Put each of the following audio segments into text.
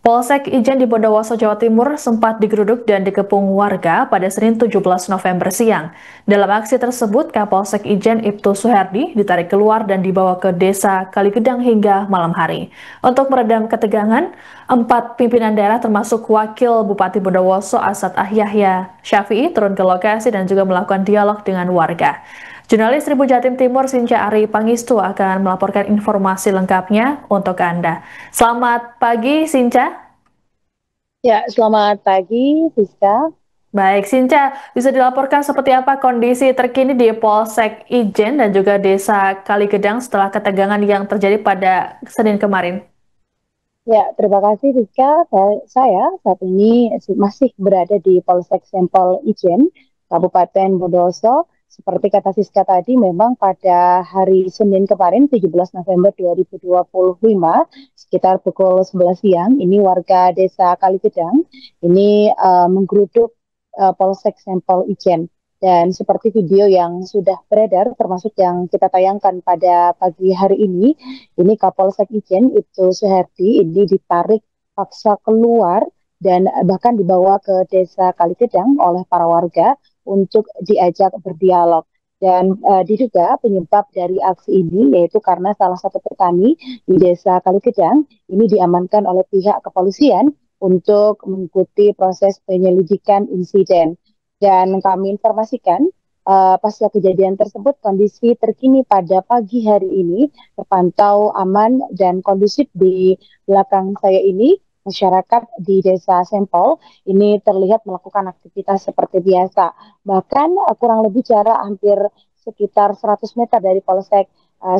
Polsek Ijen di Bondowoso, Jawa Timur sempat digeruduk dan dikepung warga pada Senin 17 November siang. Dalam aksi tersebut, Kapolsek Ijen Ibtu Suherdi ditarik keluar dan dibawa ke desa Kaligedang hingga malam hari. Untuk meredam ketegangan, 4 pimpinan daerah termasuk Wakil Bupati Bondowoso Asad Ahyahya Syafi'i turun ke lokasi dan juga melakukan dialog dengan warga. Jurnalis Tribun Jatim Timur Sinca Ari Pangistu akan melaporkan informasi lengkapnya untuk Anda. Selamat pagi, Sinca. Ya, selamat pagi, Siska. Baik, Sinca, bisa dilaporkan seperti apa kondisi terkini di Polsek Ijen dan juga Desa Kaligedang setelah ketegangan yang terjadi pada Senin kemarin? Ya, terima kasih, Siska. Saya saat ini masih berada di Polsek Sempol Ijen, Kabupaten Bondowoso. Seperti kata Siska tadi, memang pada hari Senin kemarin, 17 November 2025, sekitar pukul 11 siang, ini warga Desa Kaligedang, ini menggeruduk Polsek Sempol Ijen. Dan seperti video yang sudah beredar, termasuk yang kita tayangkan pada pagi hari ini Kapolsek Ijen Ibtu Suherdi ini ditarik paksa keluar dan bahkan dibawa ke desa Kaligedang oleh para warga untuk diajak berdialog. Dan diduga penyebab dari aksi ini yaitu karena salah satu petani di desa Kaligedang ini diamankan oleh pihak kepolisian untuk mengikuti proses penyelidikan insiden. Dan kami informasikan pasca kejadian tersebut, kondisi terkini pada pagi hari ini terpantau aman dan kondusif di belakang saya ini. Masyarakat di Desa Sempol ini terlihat melakukan aktivitas seperti biasa. Bahkan kurang lebih jarak hampir sekitar 100 meter dari Polsek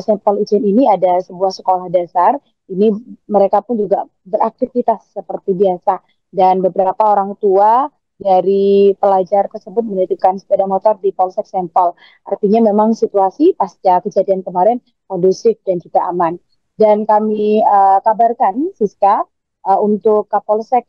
Sempol Ijen ini ada sebuah sekolah dasar. Ini mereka pun juga beraktivitas seperti biasa. Dan beberapa orang tua dari pelajar tersebut menitipkan sepeda motor di Polsek Sempol. Artinya memang situasi pasca kejadian kemarin kondusif dan juga aman. Dan kami kabarkan, Siska, untuk Kapolsek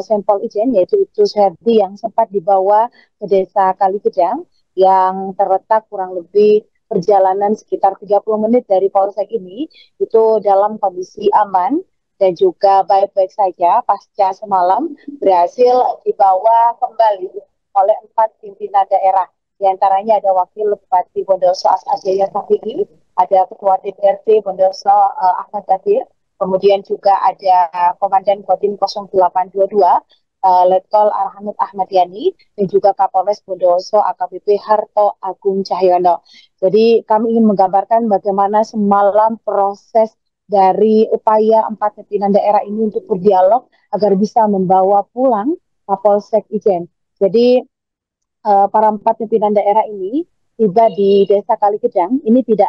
Sempol Ijen, yaitu Ibtu Suherdi yang sempat dibawa ke desa Kaligedang, yang terletak kurang lebih perjalanan sekitar 30 menit dari Polsek ini, itu dalam kondisi aman dan juga baik-baik saja pasca semalam berhasil dibawa kembali oleh 4 pimpinan daerah. Di antaranya ada Wakil Bupati Bondowoso Asad Ahyahya Syafi'i, ada Ketua DPRD Bondowoso Ahmad Dafir, kemudian juga ada Komandan Kodim 0822 Letkol Arhanud Ahmad Yani, dan juga Kapolres Bondowoso AKBP Harto Agung Cahyono. Jadi kami ingin menggambarkan bagaimana semalam proses dari upaya 4 pimpinan daerah ini untuk berdialog agar bisa membawa pulang Kapolsek Ijen. Jadi para 4 pimpinan daerah ini tiba di Desa Kaligedang ini tidak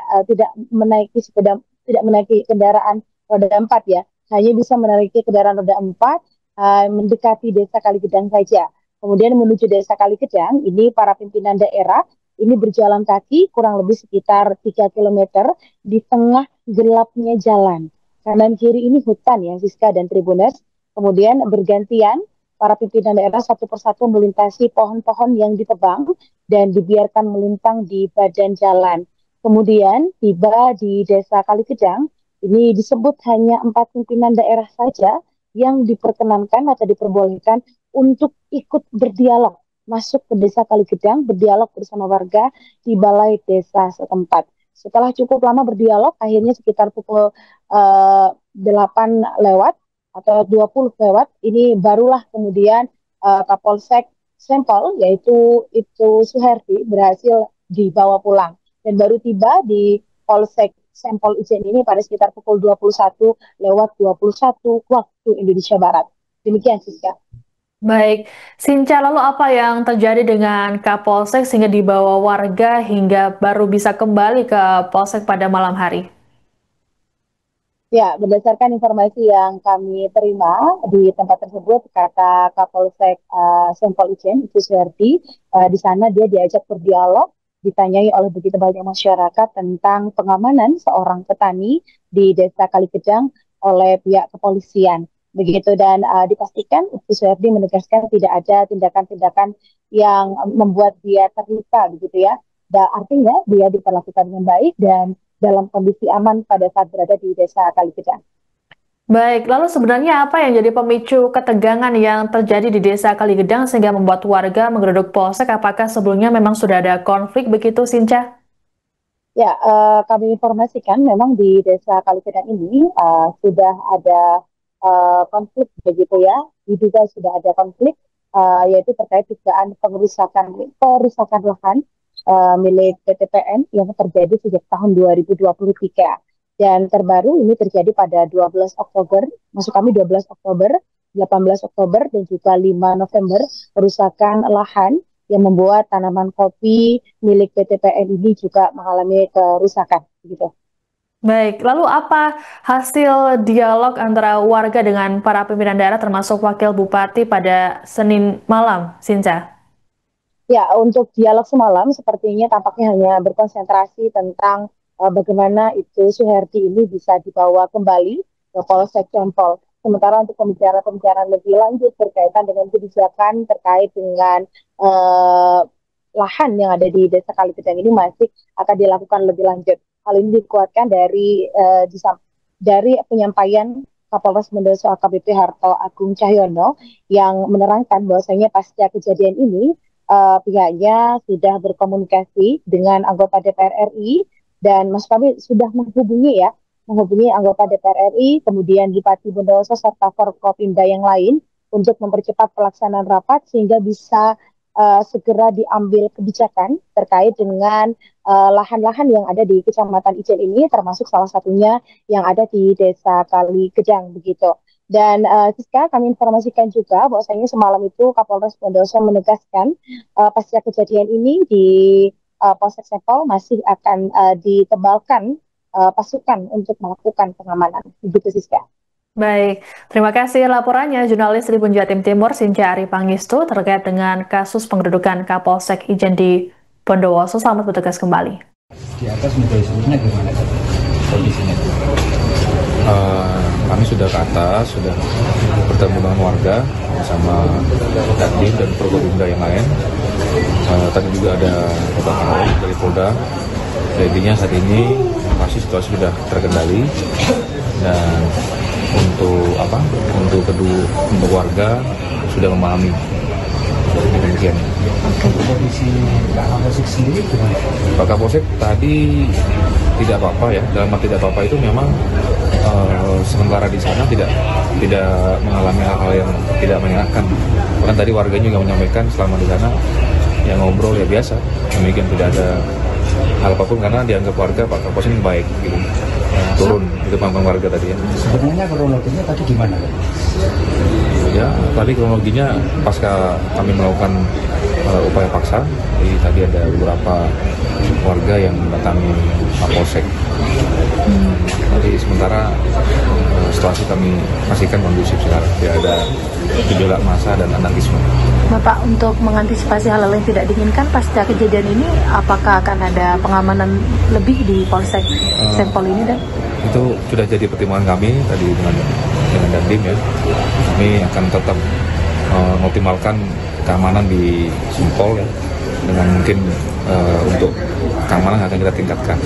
menaiki sepeda, tidak menaiki kendaraan roda 4 ya, hanya bisa menaiki kendaraan roda 4 mendekati Desa Kaligedang saja. Kemudian menuju Desa Kaligedang, ini para pimpinan daerah ini berjalan kaki kurang lebih sekitar 3 kilometer di tengah gelapnya jalan. Kanan kiri ini hutan ya, Siska dan Tribuners. Kemudian bergantian para pimpinan daerah satu persatu melintasi pohon-pohon yang ditebang dan dibiarkan melintang di badan jalan. Kemudian tiba di Desa Kaligedang, ini disebut hanya 4 pimpinan daerah saja yang diperkenankan atau diperbolehkan untuk ikut berdialog masuk ke Desa Kaligedang, berdialog bersama warga di balai desa setempat. Setelah cukup lama berdialog, akhirnya sekitar pukul 8 lewat atau 20 lewat, ini barulah kemudian Kapolsek Sempol, yaitu Ibtu Suherdi, berhasil dibawa pulang. Dan baru tiba di Polsek Sempol Ijen ini pada sekitar pukul 21 lewat 21 waktu Indonesia Barat. Demikian, Siska. Baik, Sinca, lalu apa yang terjadi dengan Kapolsek sehingga dibawa warga hingga baru bisa kembali ke Polsek pada malam hari? Ya, berdasarkan informasi yang kami terima di tempat tersebut, kata Kapolsek Sempol Ijen, Ibu Suherdi, di sana dia diajak berdialog, ditanyai oleh begitu banyak masyarakat tentang pengamanan seorang petani di Desa Kaligedang oleh pihak kepolisian. Begitu, dan dipastikan Ibu Suherdi menegaskan tidak ada tindakan-tindakan yang membuat dia terluka, begitu ya. Dan artinya dia diperlakukan dengan baik dan dalam kondisi aman pada saat berada di Desa Kaligedang. Baik, lalu sebenarnya apa yang jadi pemicu ketegangan yang terjadi di Desa Kaligedang sehingga membuat warga menggeruduk polsek? Apakah sebelumnya memang sudah ada konflik begitu, Sinca? Ya, kami informasikan memang di Desa Kalikedang ini sudah ada konflik begitu ya, diduga sudah ada konflik yaitu terkait dugaan perusakan lahan milik PTPN yang terjadi sejak tahun 2023. Dan terbaru ini terjadi pada 12 Oktober, maksud kami 12 Oktober, 18 Oktober dan juga 5 November, perusakan lahan yang membuat tanaman kopi milik PTPN ini juga mengalami kerusakan gitu. Baik, lalu apa hasil dialog antara warga dengan para pimpinan daerah termasuk Wakil Bupati pada Senin malam, Sinca? Ya, untuk dialog semalam sepertinya tampaknya hanya berkonsentrasi tentang bagaimana itu Suherdi ini bisa dibawa kembali ke Polsek Cempol. Sementara untuk pembicaraan-pembicaraan lebih lanjut berkaitan dengan kebijakan terkait dengan lahan yang ada di Desa Kalikedang ini masih akan dilakukan lebih lanjut. Hal ini dikuatkan dari penyampaian Kapolres Bondowoso AKBP Harto Agung Cahyono yang menerangkan bahwasanya pasca kejadian ini pihaknya sudah berkomunikasi dengan anggota DPR RI dan Mas kami sudah menghubungi anggota DPR RI, kemudian Bupati Bondowoso serta Forkopimda yang lain untuk mempercepat pelaksanaan rapat sehingga bisa segera diambil kebijakan terkait dengan lahan-lahan yang ada di Kecamatan Ijen ini, termasuk salah satunya yang ada di Desa Kaligedang begitu. Dan Siska, kami informasikan juga bahwasanya semalam itu Kapolres Bondowoso menegaskan pasca kejadian ini di Polsek Sepol masih akan ditebalkan pasukan untuk melakukan pengamanan. Begitu Siska. Baik, terima kasih laporannya jurnalis Tribun Jatim Timur Sinca Ari Pangestu terkait dengan kasus penggeredukan Kapolsek Ijen di Bondowoso. Selamat bertugas kembali. Di atas meja seluruhnya gimana kondisinya? Kami sudah ke atas, sudah bertemu dengan warga bersama Dandim dan Forkopimda yang lain. Tadi juga ada Bapak dari Polda. Jadinya saat ini masih situasi sudah terkendali dan untuk warga sudah memahami demikian. Kondisi Pak Kapolsek sendiri gimana? Pak Kapolsek tadi tidak apa-apa ya, dalam arti tidak apa-apa itu memang sementara di sana tidak mengalami hal-hal yang tidak menyenangkan. Bahkan tadi warganya juga menyampaikan selama di sana ya ngobrol ya biasa, demikian tidak ada hal apapun karena dianggap warga Pak Kapolsek baik gitu. Turun itu panggung warga tadi ya. Sebenarnya kronologinya tadi gimana? Ya, tadi kronologinya pasca kami melakukan upaya paksa, jadi tadi ada beberapa warga yang mendatangi Kapolsek. Tadi sementara situasi kami pastikan kondusif sekarang, tidak ada gejolak massa dan anarkisme. Bapak, untuk mengantisipasi hal-hal yang tidak diinginkan pasca kejadian ini, apakah akan ada pengamanan lebih di Polsek Sempol ini, Dan? Itu sudah jadi pertimbangan kami tadi dengan Dandim ya. Kami akan tetap mengoptimalkan keamanan di Sempol ya, dengan mungkin untuk keamanan akan kita tingkatkan.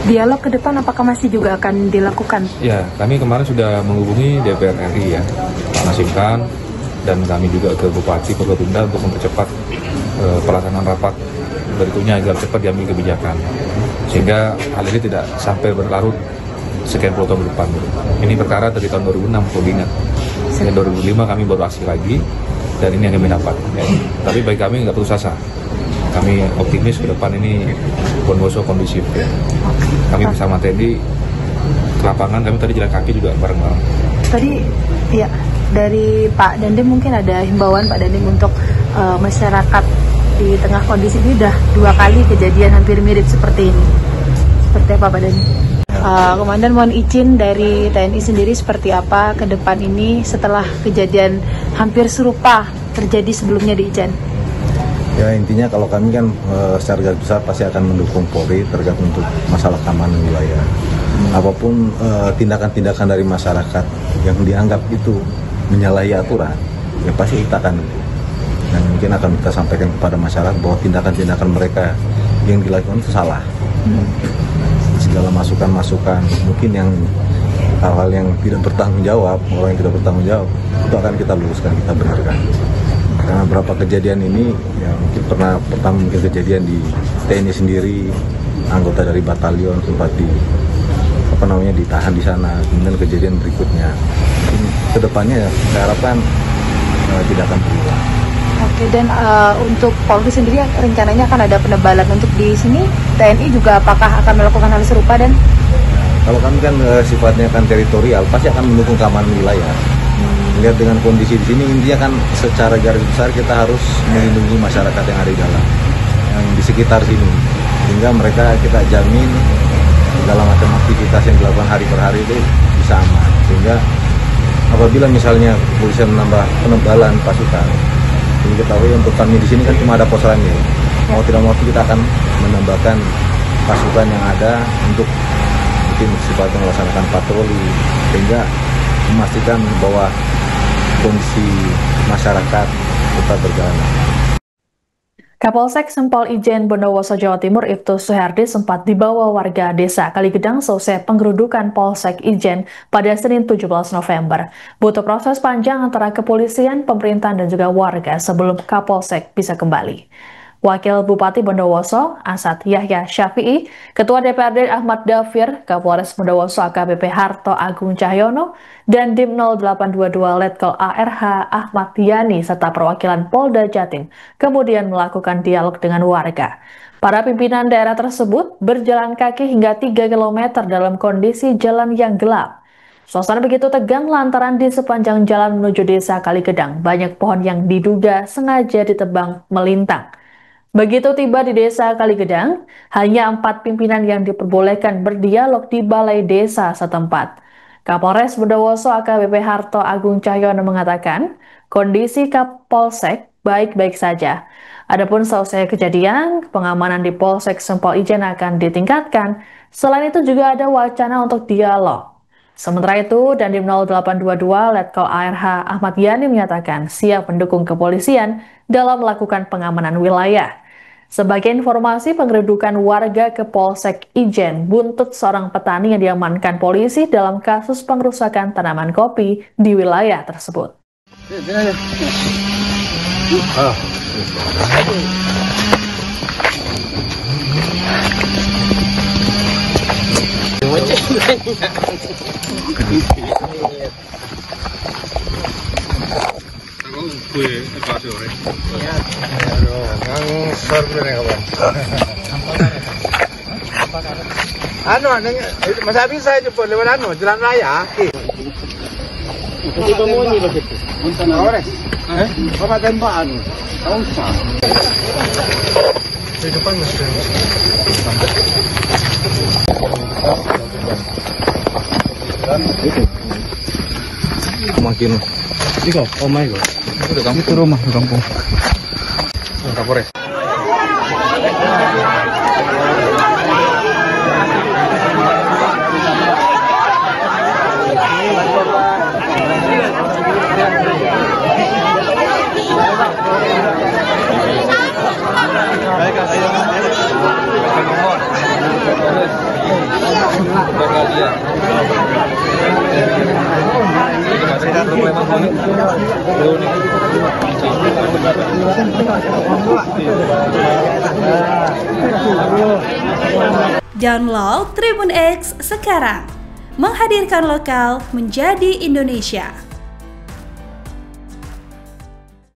Dialog ke depan apakah masih juga akan dilakukan? Ya, kami kemarin sudah menghubungi DPR RI ya, Pak Nasimkan, dan kami juga ke Bupati Forkopimda untuk mempercepat pelaksanaan rapat berikutnya agar cepat diambil kebijakan. Sehingga hal ini tidak sampai berlarut sekian puluh tahun ke depan. Ini perkara dari tahun 2006, kalau diingat. Sejak 2005 kami baru aksi lagi, dan ini yang kami dapat. Ya. Tapi bagi kami nggak putus asa. Kami optimis ke depan ini Bondowoso kondusif. Ya. Kami bersama TNI ke lapangan, kami tadi jalan kaki juga bareng-bareng. Tadi ya dari Pak Dandim mungkin ada himbauan Pak Dandim untuk masyarakat di tengah kondisi ini udah 2 kali kejadian hampir mirip seperti ini. Seperti apa Pak Dandim? Komandan mohon izin dari TNI sendiri seperti apa ke depan ini setelah kejadian hampir serupa terjadi sebelumnya di Ijen? Ya intinya kalau kami kan secara garis besar pasti akan mendukung Polri terkait untuk masalah keamanan wilayah. Apapun tindakan-tindakan dari masyarakat yang dianggap itu menyalahi aturan, ya pasti kita akan dan mungkin akan kita sampaikan kepada masyarakat bahwa tindakan-tindakan mereka yang dilakukan itu salah. Segala masukan-masukan mungkin yang hal-hal yang tidak bertanggung jawab, orang yang tidak bertanggung jawab, itu akan kita luruskan, kita benarkan. Karena beberapa kejadian ini, ya mungkin pertama mungkin kejadian di TNI sendiri, anggota dari batalion sempat ditahan di sana, kemudian kejadian berikutnya. Kedepannya ya, saya harapkan tidak akan berulang. Oke, dan untuk Polri sendiri rencananya akan ada penebalan untuk di sini, TNI juga apakah akan melakukan hal serupa? Dan kalau kami kan sifatnya kan teritorial, pasti akan mendukung keamanan wilayah. Lihat dengan kondisi di sini, intinya kan secara garis besar kita harus melindungi masyarakat yang ada di dalam, yang di sekitar sini, sehingga mereka kita jamin dalam macam aktivitas yang dilakukan hari per hari itu bisa aman. Sehingga apabila misalnya kepolisian menambah penebalan pasukan, jadi ketahui untuk kami di sini kan cuma ada pos Rangge. Mau tidak mau kita akan menambahkan pasukan yang ada untuk mungkin sifatnya melaksanakan patroli, sehingga memastikan bahwa kondisi masyarakat tetap berjalan. Kapolsek Sempol Ijen Bondowoso Jawa Timur Ibtu Suherdi sempat dibawa warga desa Kaligedang selesai penggerudukan Polsek Ijen pada Senin 17 November. Butuh proses panjang antara kepolisian, pemerintahan dan juga warga sebelum Kapolsek bisa kembali. Wakil Bupati Bondowoso, Asad Yahya Syafi'i, Ketua DPRD Ahmad Dafir, Kapolres Bondowoso AKBP Harto Agung Cahyono, dan Dim 0822 Letkol ARH Ahmad Yani, serta perwakilan Polda Jatim, kemudian melakukan dialog dengan warga. Para pimpinan daerah tersebut berjalan kaki hingga 3 km dalam kondisi jalan yang gelap. Suasana begitu tegang lantaran di sepanjang jalan menuju desa Kaligedang, banyak pohon yang diduga sengaja ditebang melintang. Begitu tiba di desa Kaligedang, hanya 4 pimpinan yang diperbolehkan berdialog di balai desa setempat. Kapolres Bondowoso AKBP Harto Agung Cahyono mengatakan, kondisi Kapolsek baik-baik saja. Adapun selesai kejadian, pengamanan di Polsek Sempol Ijen akan ditingkatkan. Selain itu juga ada wacana untuk dialog. Sementara itu, Dandim 0822 Letkol ARH Ahmad Yani menyatakan siap mendukung kepolisian dalam melakukan pengamanan wilayah. Sebagai informasi, penggeredukan warga ke Polsek Ijen buntut seorang petani yang diamankan polisi dalam kasus pengerusakan tanaman kopi di wilayah tersebut. Mas Abi saya jemput lewat jalan raya. Itu mau ni begitu. Ores. Apa tempat Tahu sah. Di depan mesti. Makin oh my god, itu rumah di kampung. Kapolres. Download Tribun X sekarang, menghadirkan lokal menjadi Indonesia.